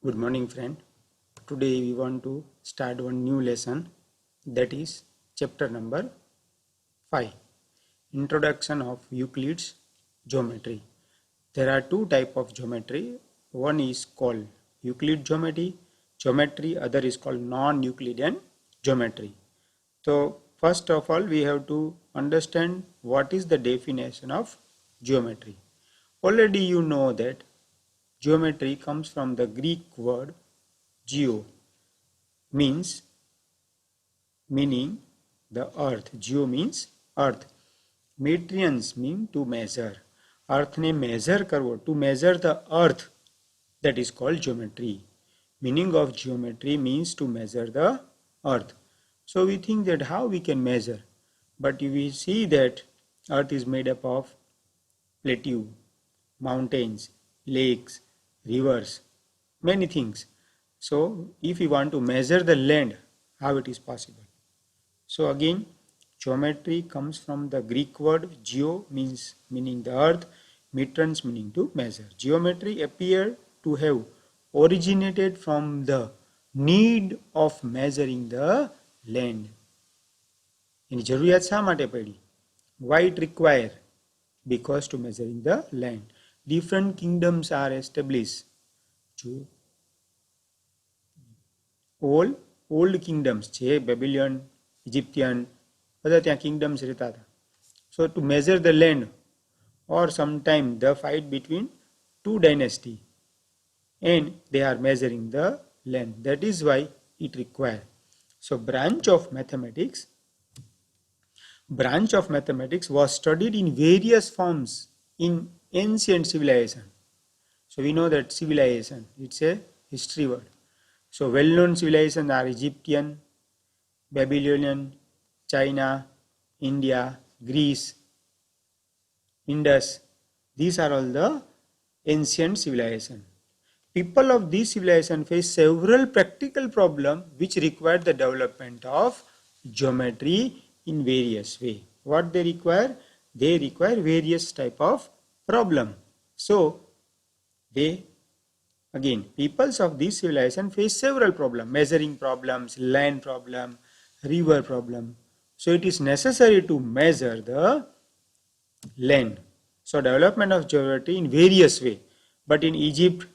Good morning, friend. Today we want to start one new lesson, that is chapter number 5, Introduction of Euclid's Geometry. There are two types of geometry. One is called Euclid geometry, other is called non-Euclidean geometry. So first of all, we have to understand what is the definition of geometry. Already you know that geometry comes from the Greek word geo, meaning the earth. Geo means earth. Metrians mean to measure. Earth ne measure karvo, to measure the earth, that is called geometry. Meaning of geometry means to measure the earth. So we think that how we can measure, but we see that earth is made up of plateau, mountains, lakes, rivers, many things. So if we want to measure the land, how it is possible? So again, geometry comes from the Greek word geo, meaning the earth, metrons meaning to measure. Geometry appeared to have originated from the need of measuring the land. એની જરૂરિયાત શા માટે પડી? Why it require? Because to measuring the land. Different kingdoms are established. All old kingdoms છે, Babylon, Egyptian, બધા ત્યાં kingdoms રહેતા હતા. So to measure the land, or sometime the fight between two dynasties, and they are measuring the land. That is why it requires. So branch of mathematics was studied in various forms in ancient civilization. So we know that civilization, it's a history word. So well-known civilizations are Egyptian, Babylonian, China, India, Greece, Indus. These are all the ancient civilizations. People of this civilization face several practical problems which require the development of geometry in various ways. What they require? They require various type of problem. So peoples of this civilization face several problems, measuring problems, land problem, river problem. So it is necessary to measure the land. So development of geometry in various ways. But in Egypt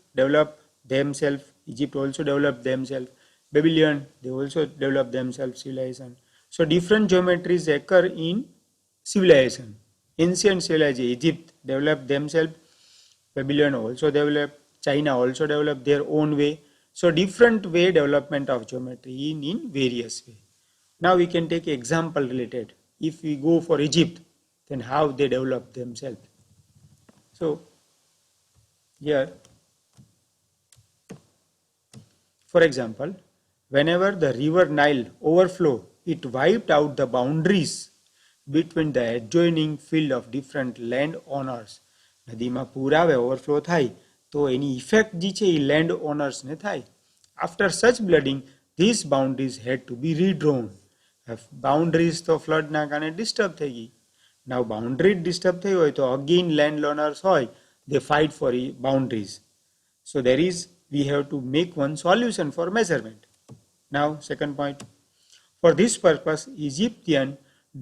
also developed themselves. Babylon, they also developed themselves civilization. So different geometries occur in civilization. Ancient civilization, Egypt developed themselves, Babylon also developed, China also developed their own way. So different way development of geometry in various way. Now we can take example related. If we go for Egypt, then how they develop themselves. So here, for example, whenever the river Nile overflow, it wiped out the boundaries between the adjoining field of different landowners. નદીમાં પૂર આવે, overflow થાય, તો એની effect જે છે એ land ઓનર્સને થાય. After such flooding, these boundaries had to be redrawn. Boundaries તો ફ્લડના કારણે ડિસ્ટર્બ થઈ ગઈ. Now boundary disturb થઈ હોય તો again landowners હોય, they fight for boundaries. So we have to make one solution for measurement. Now second point. For this purpose, Egyptians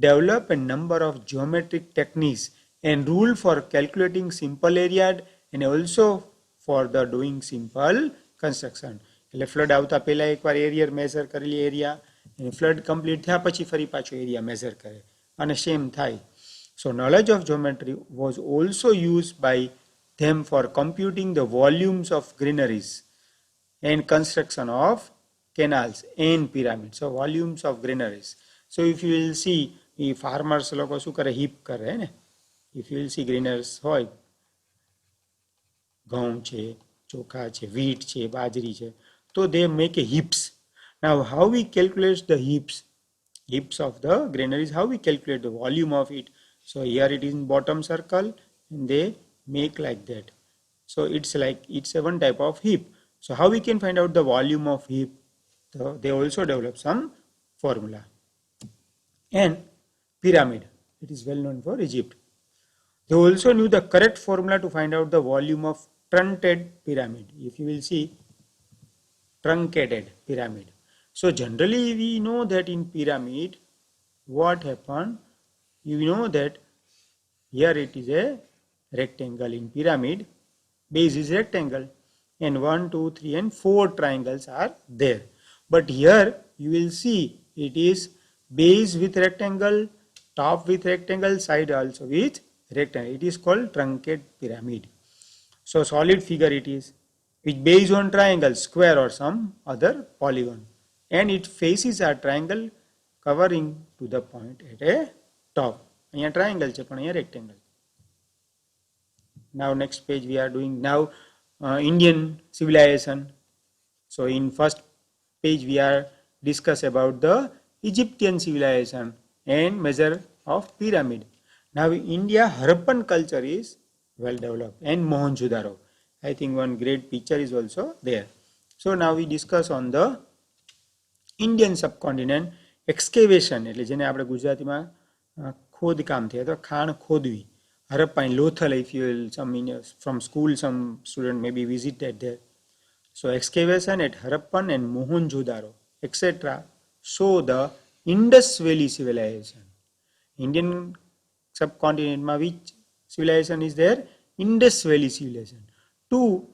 developed a number of geometric techniques and rule for calculating simple area and also for the doing simple construction. એટલે flood આવતા પહેલા એકવાર area measure કરેલી area, flood complete થયા પછી ફરી પાછો area measure કરે અને સેમ થાય. So knowledge of geometry was also used by them for computing the volumes of granaries and construction of canals and pyramids. So volumes of granaries. So if you will see, farmers લોકો શું કરે, heap કરે ને. If you will see granaries હોય, ઘઉં છે, ચોખા છે, wheat છે, બાજરી છે, તો they make a heaps. Now how we calculate the heaps of the granaries, how we calculate the volume of it. So here it is in bottom circle and they make like that. So it's a one type of heap. So how we can find out the volume of heap? So they also develop some formula. And pyramid, it is well known for Egypt. They also knew the correct formula to find out the volume of truncated pyramid. If you will see, truncated pyramid. So generally we know that in pyramid what happened, you know that here it is a rectangle in pyramid, base is rectangle, and 1, 2, 3 and 4 triangles are there. But here you will see it is base with rectangle, top with rectangle, side also with rectangle. It is called truncated pyramid. So solid figure it is, which based on triangle, square or some other polygon, and its faces are triangle covering to the point at a top. અહીંયા triangle છે પણ અહીંયા rectangle. Now next page we are doing now Indian civilization. So in first page we are discuss about the Egyptian civilization and measure of pyramid. Now India Harappan culture is well developed and Mohenjo-daro. I think one great picture is also there. So now we discuss on the Indian subcontinent excavation, એટલે જેને આપણે ગુજરાતીમાં ખોદકામ થયા તો ખાણ ખોદવી. Harappa in Lothal, if you will, some from school, some student maybe visited there. So excavation at Harappan and Mohenjo-daro, etc. show the Indus Valley civilization. Indian subcontinent ma which civilization is there? Indus Valley civilization. Two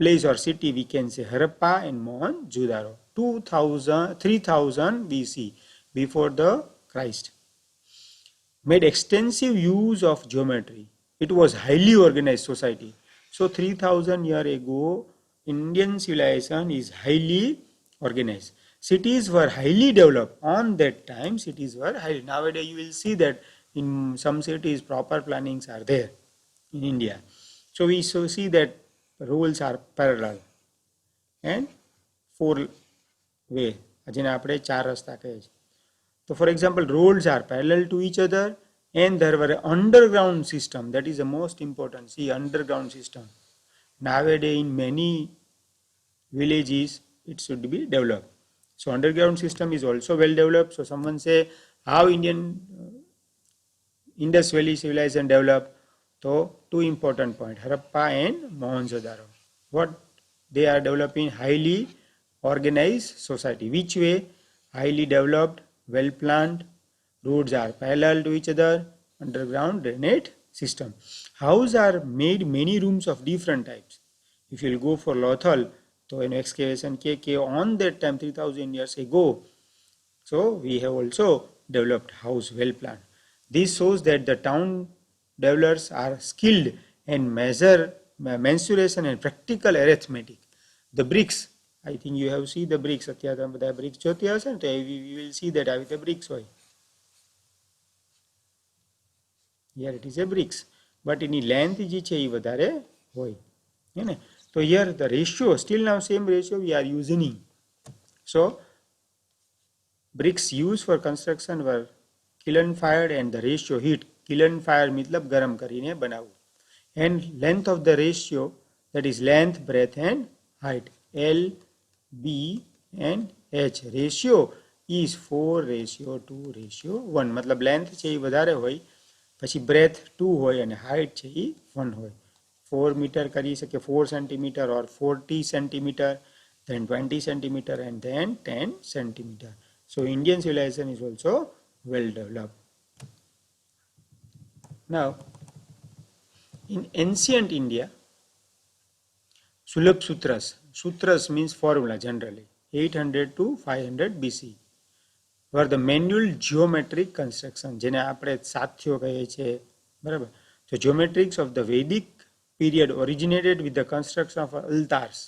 place or city we can say Harappa and Mohenjo-daro. 3000 BC, before the Christ. Made extensive use of geometry. It was highly organized society. So 3000 years ago, Indian civilization is highly organized. Cities were highly developed. On that time, cities were highly. Nowadays, you will see that in some cities, proper plannings are there in India. So we see that rules are parallel and four way. જેને આપણે ચાર રસ્તા કહે છે. So for example, roads are parallel to each other and there were an underground system. That is the most important. See, underground system. Nowadays in many villages, it should be developed. So underground system is also well developed. So someone say, how Indian Indus Valley civilization developed? So two important points, Harappa and Mohenjo-daro. What they are developing? Highly organized society. Which way? Highly developed, well planned, roads are parallel to each other, underground drainage system. Houses are made many rooms of different types. If you will go for Lothal, so in excavation KK on that time 3000 years ago, so we have also developed house well planned. This shows that the town developers are skilled in mensuration and practical arithmetic. The bricks, I think you have seen the bricks. અત્યારે બધા bricks જોતી હશે ને તો we will see that આવી રીતે bricks હોય. Here it is a bricks, but in length જે છે એ વધારે હોય, હે ને? So here the ratio, still now same ratio we are using. So bricks used for construction were kiln fired and the ratio heat. Kiln fire मतलब गरम કરીને બનાવવું. And length of the ratio, that is length, breadth and height. L, B and H. Ratio is 4:2:1. मतलब length છે એ વધારે હોય, પછી breadth 2 હોય અને height છે એ 1 હોય. 4 meter કરી શકે, 4 centimeter or 40 centimeter, then 20 centimeter and then 10 centimeter. So Indian civilization is also well developed. Now, in ancient India, Sulabh Sutras. Sutras means formula generally. 800 to 500 BC were the manual geometric construction. જેને આપણે સાથ્યો કહીએ છીએ, બરાબર? So geometrics of the Vedic period originated with the construction of altars,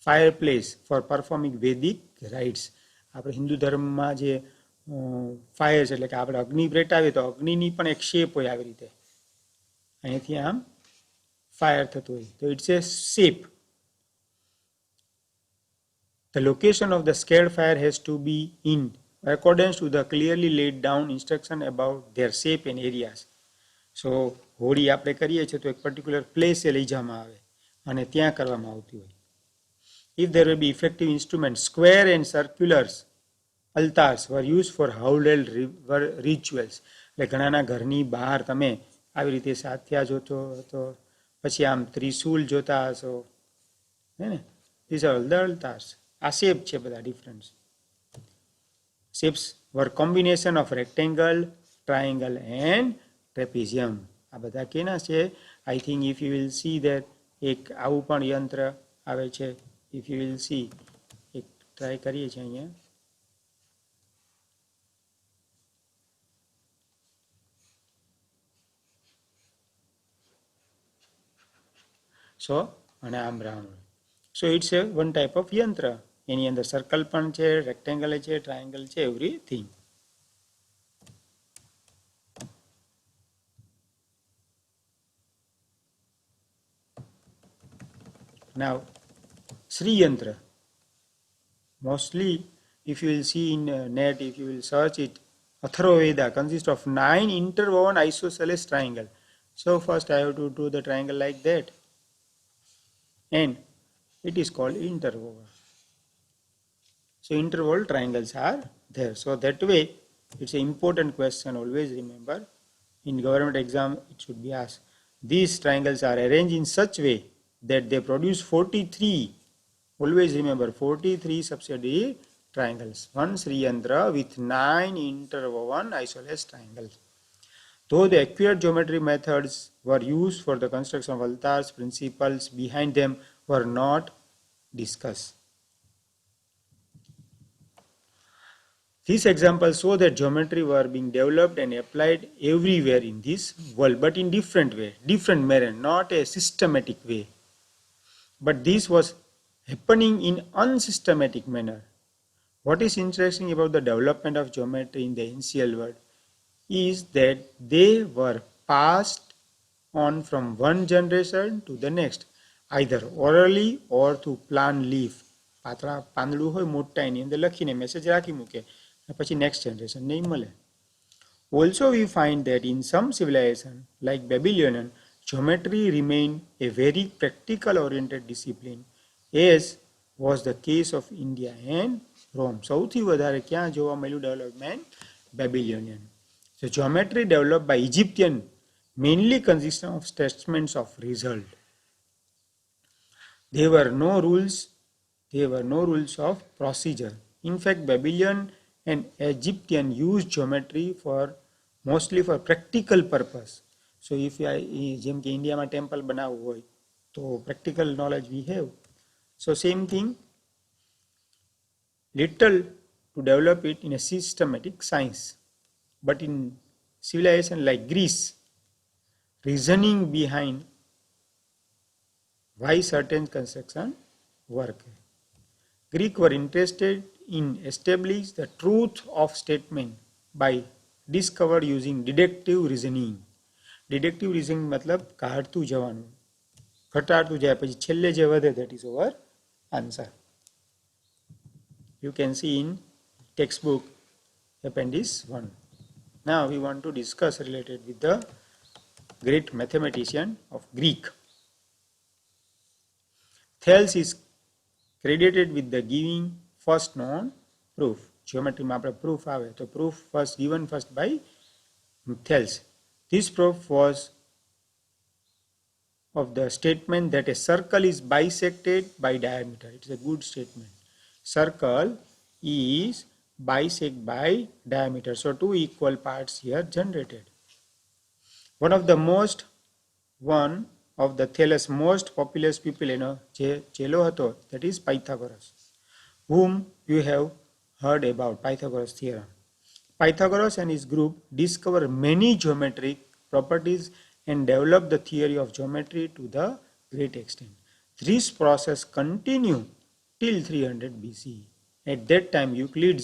fireplace for performing Vedic rites. આપણે હિન્દુ ધર્મમાં જે fire છે એટલે કે આપણે અગ્નિ પેટાવીએ તો અગ્નિની પણ એક શેપ હોય આવી રીતે, અહીંથી આમ ફાયર થતું હોય તો it's a shape. The location of the scared fire has to be in accordance to the clearly laid down instruction about their shape and areas. So Holi આપણે કરીએ છીએ તો એક પર્ટિક્યુલર પ્લેસે લઈ જવામાં આવે અને ત્યાં કરવામાં આવતી હોય. If there will be effective instruments, square and circulars altars were used for household rituals. એટલે ઘણાના ઘરની બહાર તમે આવી રીતે સાથિયા જોતો હતો, પછી આમ ત્રિશૂલ જોતા હશો, હે ને? These are all the altars. આ શેપ છે બધા different shapes were combination of rectangle, triangle and trapezium. આ બધા કેના છે? I think if you will see that એક આવું પણ યંત્ર આવે છે. ઇફ યુ વિલ સી એક ટ્રાય કરીએ છીએ અહીંયા. સો અને આમ round. So it's a one type of યંત્ર. એની અંદર સર્કલ પણ છે, રેક્ટેંગલ છે, ટ્રાયંગલ છે, everything. Now, Sri Yantra. Mostly, if you will see in net, if you will search it, Atharvaveda consists of 9 interwoven isosceles triangle. So first I have to do the triangle like that. And it is called interwoven. So interwoven triangles are there. So that way, it's an important question, always remember. In government exam, it should be asked. These triangles are arranged in such way that they produce 43, always remember 43 subsidiary triangles. One Sri Yantra with 9 interwoven isosceles triangles. Though the accurate geometry methods were used for the construction of altars, principles behind them were not discussed. These examples show that geometry were being developed and applied everywhere in this world, but in different way, different manner, not a systematic way. But this was happening in unsystematic manner. What is interesting about the development of geometry in the ancient world is that they were passed on from one generation to the next, either orally or through plant leaf. પાતળા પાંદડું હોય મોટા એની અંદર લખીને message રાખી મૂકે પછી next generation નહીં મળે. Also we find that in some civilization like Babylonian, geometry remained a very practical oriented discipline, as was the case of India and Rome. સૌથી વધારે ક્યાં જોવા મળ્યું development? Babylonian. So geometry developed by Egyptian mainly consisted of statements of result. There were no rules of procedure. In fact, Babylonian and Egyptian used geometry mostly for practical purpose. So if જેમ કે ઇન્ડિયામાં temple બનાવવું હોય તો practical knowledge we have. So same thing, little to develop it in a systematic science. But in civilization like Greece, reasoning behind why certain construction work. Greek were interested in establish the truth of statement by discovered using deductive reasoning. Deductive reasoning मतलब કાઢતું જવાનું, ઘટાડતું જાય પછી છેલ્લે જે વધે that is our answer. You can see in textbook appendix 1. Now we want to discuss related with the great mathematician of Greek. Thales is credited with the giving first known proof. Geometry માં આપણે proof આવે તો proof first given first by Thales. This proof was of the statement that a circle is bisected by diameter. It is a good statement. Circle is bisected by diameter. So two equal parts here generated. One of the Thales most populous people ચેલો હતો, that is Pythagoras, whom you have heard about, Pythagoras theorem. Pythagoras and his group discovered many geometric properties and developed the theory of geometry to the great extent. This process continued till 300 BC. At that time, Euclid,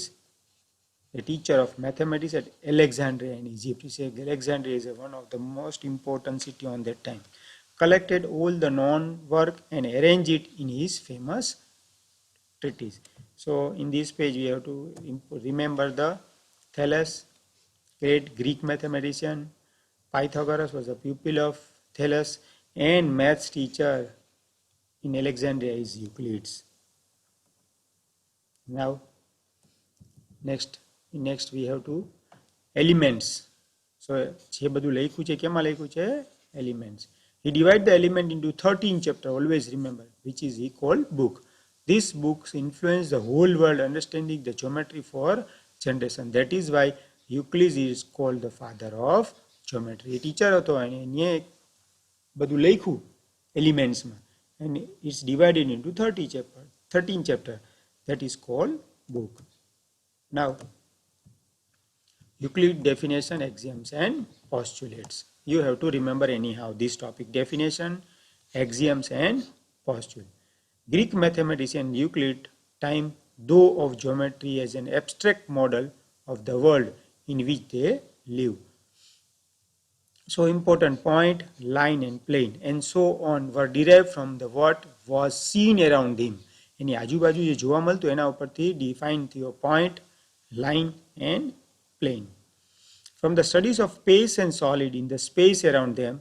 the teacher of mathematics at Alexandria in Egypt, he said Alexandria is one of the most important city on that time, collected all the known work and arranged it in his famous treatise. So in this page we have to remember the Thales, great Greek mathematician. Pythagoras was a pupil of Thales, and maths teacher in Alexandria is Euclid. Now next we have to elements. So જે બધું લખ્યું છે કેમાં લખ્યું છે? Elements. He divided the element into 13 chapters, always remember, which is he called book. These books influenced the whole world understanding the geometry for generation. That is why Euclid is called the father of geometry. A teacher હતો અને એને બધું લખ્યું એલિમેન્ટ્સમાં and it's divided into 13 chapter. That is called book. Now, Euclid definition, axioms and postulates. You have to remember anyhow this topic: definition, axioms and postulates. Greek mathematician Euclid time though of geometry as an abstract model of the world in which they live. So important: point, line and plane and so on were derived from the what was seen around him. એની આજુબાજુ જે જોવા મળતું એના ઉપરથી define થયો point, line and plane. From the studies of space and solid in the space around them,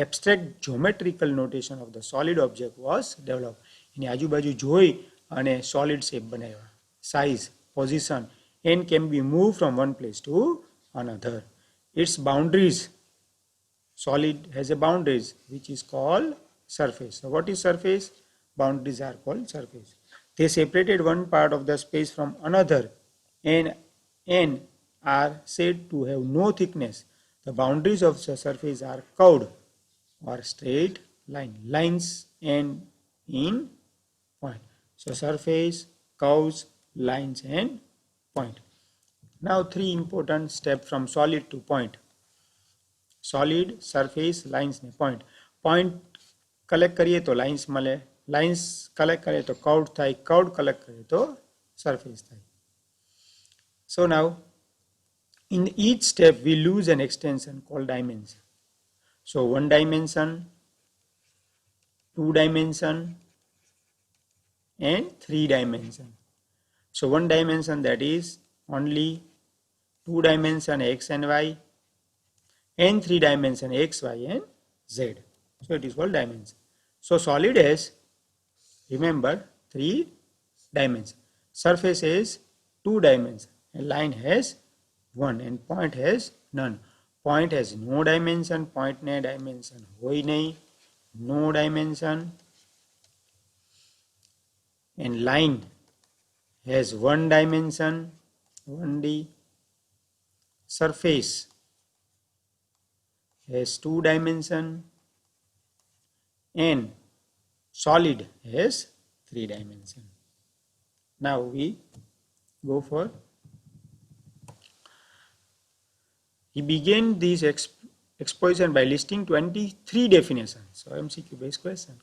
abstract geometrical notation of the solid object was developed. એની આજુબાજુ જોઈ અને solid shape બનાવ્યા. Size, position and can be moved from one place to another. Its boundaries, solid has a boundaries which is called surface. So what is surface? Boundaries are called surface. They separated one part of the space from another and are said to have no thickness. The boundaries of the surface are curved or straight lines and in point. So surface, curves, lines and point. Now 3 important steps from solid to point. Solid, surface, lines and point. Point collect કરીએ તો lines મળે, lines collect કરીએ તો curved થાય, curved collect કરીએ તો surface થાય. So now in each step we lose an extension called dimension. So 1 dimension, 2 dimension and 3 dimension. So 1 dimension, that is only 2 dimension x and y and 3 dimension x, y and z. So it is called dimension. So solid has, remember, 3 dimensions. Surface has 2 dimensions. And line has 1 and point has none. Point has no dimension. Point ne dimension hoi nahi. No dimension. And line has 1 dimension. 1D. Surface has 2 dimension and solid has 3 dimension. Now we go for, he began this exposition by listing 23 definitions. So MCQ based question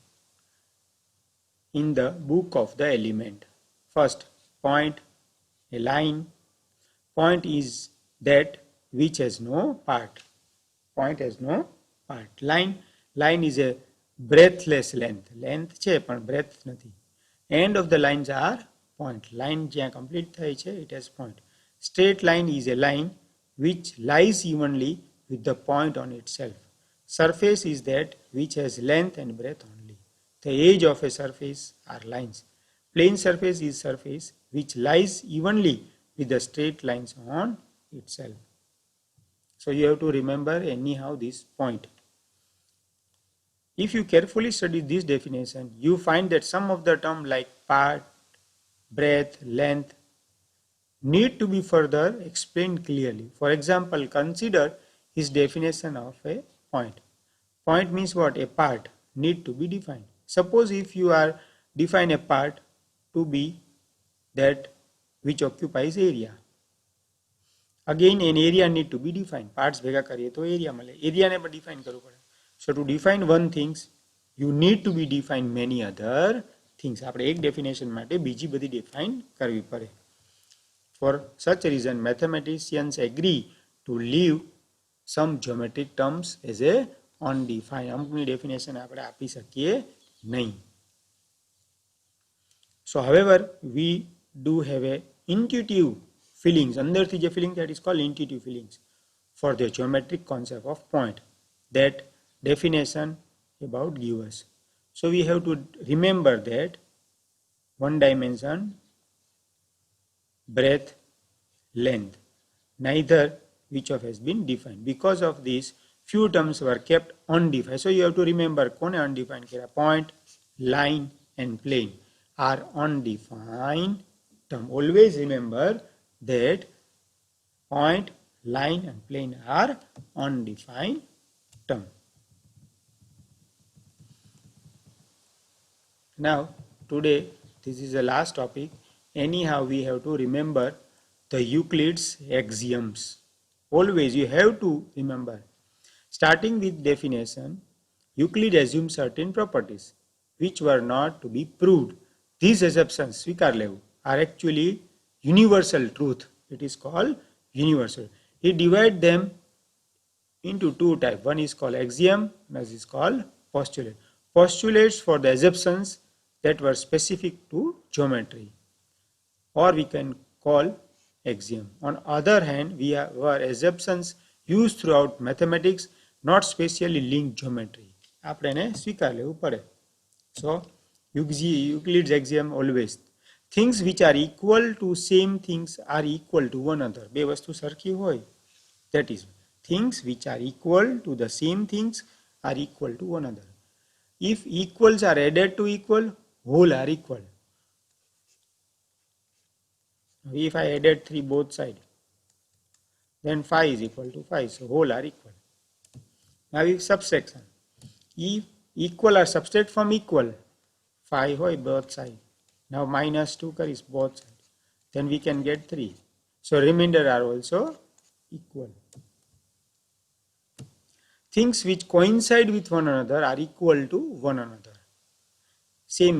in the book of the element. First, point, a line. Point is that which has no part. Point has no part. Line is a breathless length. Length છે પણ breadth નથી. End of the lines are point. Line જ્યાં complete થાય છે, it has point. Straight line is a line which lies evenly with the point on itself. Surface is that which has length and breadth only. The edge of a surface are lines. Plane surface is surface which lies evenly with the straight lines on itself. So you have to remember anyhow this point. If you carefully study this definition, you find that some of the terms like part, breadth, length need to be further explained clearly. For example, consider his definition of a point. Point means what? A part need to be defined. Suppose if you are define a part to be that which occupies area. Again, an area need to be defined. Parts ભેગા કરીએ તો area મળે. Area ને પણ define કરવું પડે. So to define one things, you need to be define many other things. આપણે એક definition માટે બીજી બધી define કરવી પડે. For such reason, mathematicians agree to leave some geometric terms as a undefined. અમુકની definition આપણે આપી શકીએ નહીં. So however, we do have a intuitive feelings. અંદરથી જે feeling, that is called intuitive feelings for the geometric concept of point. That definition about give us. So we have to remember that 1 dimension, breadth, length, neither which of has been defined. Because of this, few terms were kept undefined. So you have to remember કોને undefined કર્યા? Point, line and plane. are undefined term. Always remember that point, line and plane are undefined term. Now today this is the last topic. Anyhow we have to remember the Euclid's axioms. Always you have to remember. Starting with definition, Euclid assumes certain properties which were not to be proved. These assumptions are actually universal truth. It is called universal. He divides them into two types. One is called axiom, another is called postulate. Postulates for the assumptions that were specific to geometry, or we can call axiom. On other hand, we have assumptions used throughout mathematics, not specially linked geometry. આપણે એને સ્વીકાર લેવું પડે. So Euclid's axiom always, things which are equal to same things are equal to one another. બે વસ્તુ સરખી હોય, that is, things which are equal to the same things are equal to one another. If equals are added to equal, whole are equal. If I added 3 both sides, then 5 is equal to 5, so whole are equal. Now if subtraction, if equal are subtract from equal, 5 hoy both sides. Now minus 2 is both sides, then we can get 3. So remainder are also equal. Things which coincide with one another are equal to one another. Same,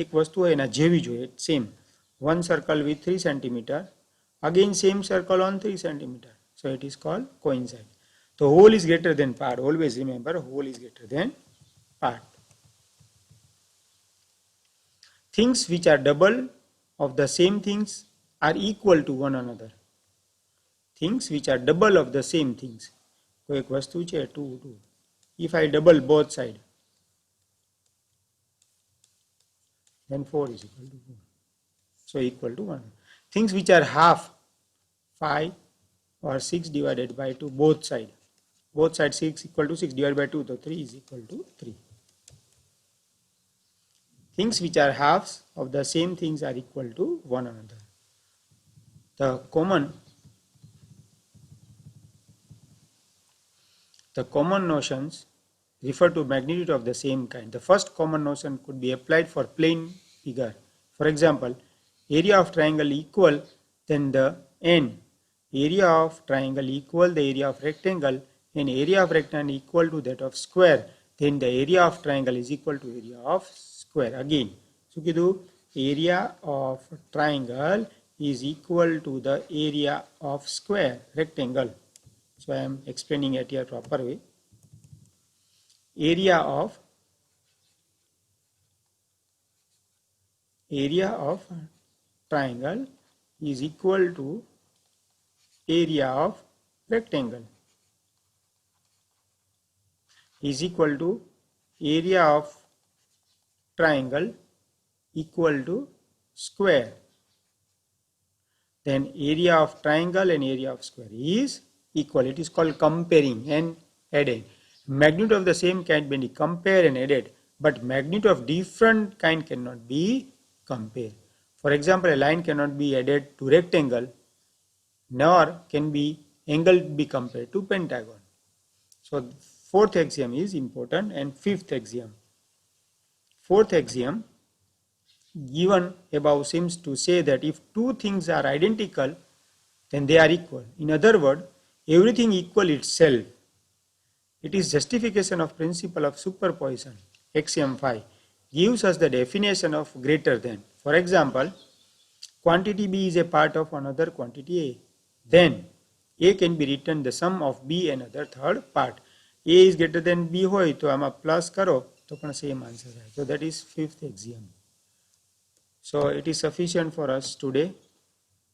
એક વસ્તુ હોય એના જેવી જોઈએ, same. One circle with 3 centimeter, again same circle on 3 centimeter. So it is called coincide. So whole is greater than part. Always remember, whole is greater than part. Things which are double of the same things are equal to one another. Things which are double of the same things. એક વસ્તુ છે 2, 2. If I double both sides, then 4 is equal to 4. So equal to 1. Things which are half, 5 or 6 divided by 2, both sides. Both sides 6 equal to 6 divided by 2, so 3 is equal to 3. Things which are halves of the same things are equal to one another. The common notions refer to magnitude of the same kind. The first common notion could be applied for plane figure. For example, area of triangle equal, then the n. Area of triangle equal the area of rectangle, and area of rectangle equal to that of square, then the area of triangle is equal to area of square. Again, so area of triangle is equal to the area of square, rectangle. So I am explaining it here proper way. Area of triangle is equal to area of rectangle, is equal to area of triangle equal to square. Then area of triangle and area of square is equal. It is called comparing and adding. Magnitude of the same kind can be compared and added, but magnitude of different kind cannot be compared. For example, a line cannot be added to rectangle, nor can be angle be compared to pentagon. So fourth axiom is important, and fifth axiom. Fourth axiom given above seems to say that if two things are identical, then they are equal. In other words, everything equal itself. It is justification of principle of superposition. Axiom 5 gives us the definition of greater than. For example, quantity B is a part of another quantity A. Then A can be written the sum of B and other third part. A is greater than B hoy to આમાં plus કરો તો પણ same answer આવે. So that is fifth axiom. So it is sufficient for us today.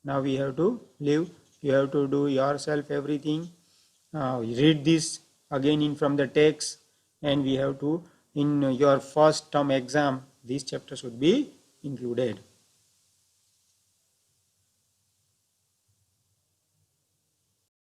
Now we have to leave. You have to do yourself everything. Read this again in from the text, and we have to, in your first term exam, these chapters should be included.